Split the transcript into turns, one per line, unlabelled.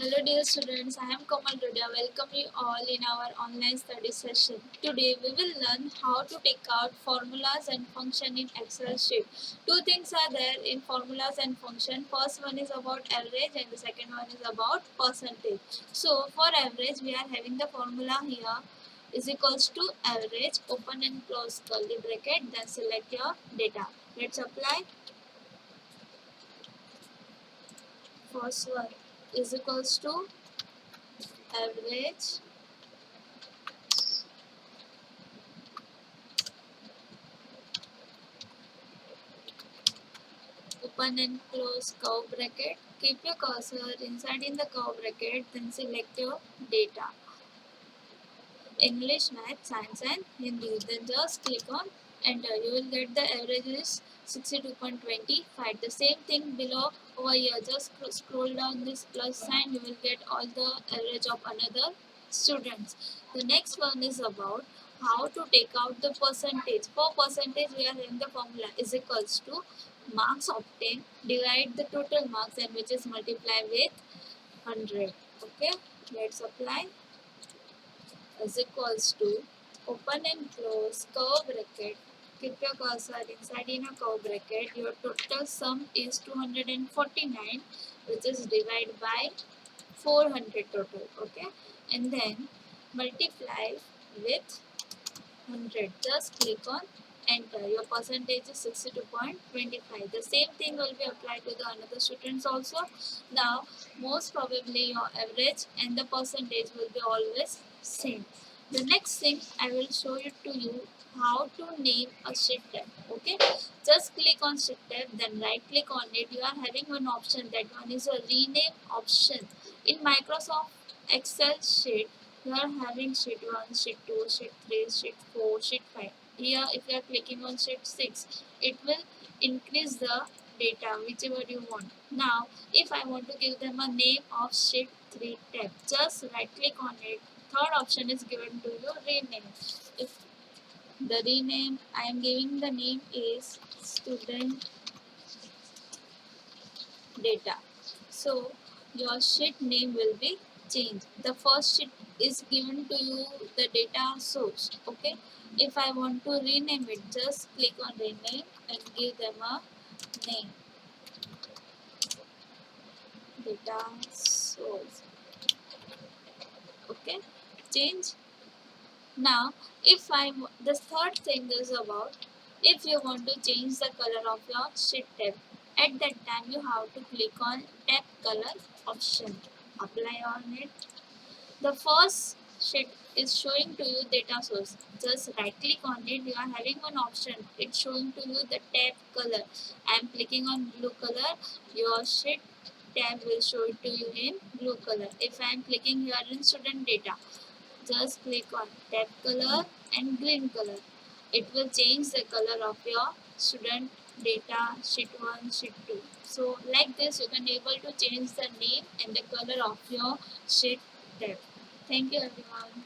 Hello dear students, I am Kamal Rudia. Welcome you all in our online study session. Today we will learn how to take out formulas and function in Excel sheet. Two things are there in formulas and function. First one is about average and the second one is about percentage. So for average we are having the formula here is equals to average, open and close curly bracket, then select your data. Let's apply. First one is equals to average, open and close curve bracket. Keep your cursor inside in the curve bracket, then select your data. English, Math, Science and Hindi. Then just click on enter. You will get the average is 62.25. The same thing below over here. Just scroll down this plus sign. You will get all the average of another students. The next one is about how to take out the percentage. For percentage, we are having the formula is equals to marks obtained divide the total marks and which is multiply with 100. Okay, let's apply is equals to open and close curve bracket. Keep your cursor inside in a curve bracket. Your total sum is 249, which is divided by 400 total. Okay, and then multiply with 100. Just click on enter. Your percentage is 62.25. The same thing will be applied to the another students also. Now most probably your average and the percentage will be always same. The next thing I will show you to you how to name a sheet tab. Okay, just click on sheet tab, then right click on it. You are having one option, that one is a rename option. In Microsoft Excel sheet you are having sheet 1, sheet 2, sheet 3, sheet 4, sheet 5. Here if you are clicking on sheet 6, it will increase the data whichever you want. Now if I want to give them a name of sheet 3 tab, just right click on it. Third option is given to you, rename. If the rename, I am giving the name is student data. So your sheet name will be changed. The first sheet is given to you the data source. Okay. If I want to rename it, just click on rename and give them a name. Data source. Okay. Change. Now, if the third thing is about if you want to change the color of your sheet tab, at that time you have to click on tab color option. Apply on it. The first sheet is showing to you data source. Just right click on it. You are having one option. It's showing to you the tab color. I am clicking on blue color. Your sheet tab will show it to you in blue color. If I am clicking here in student data, just click on tab color and green color. It will change the color of your student data sheet 1, sheet 2. So like this you can able to change the name and the color of your sheet tab. Thank you everyone.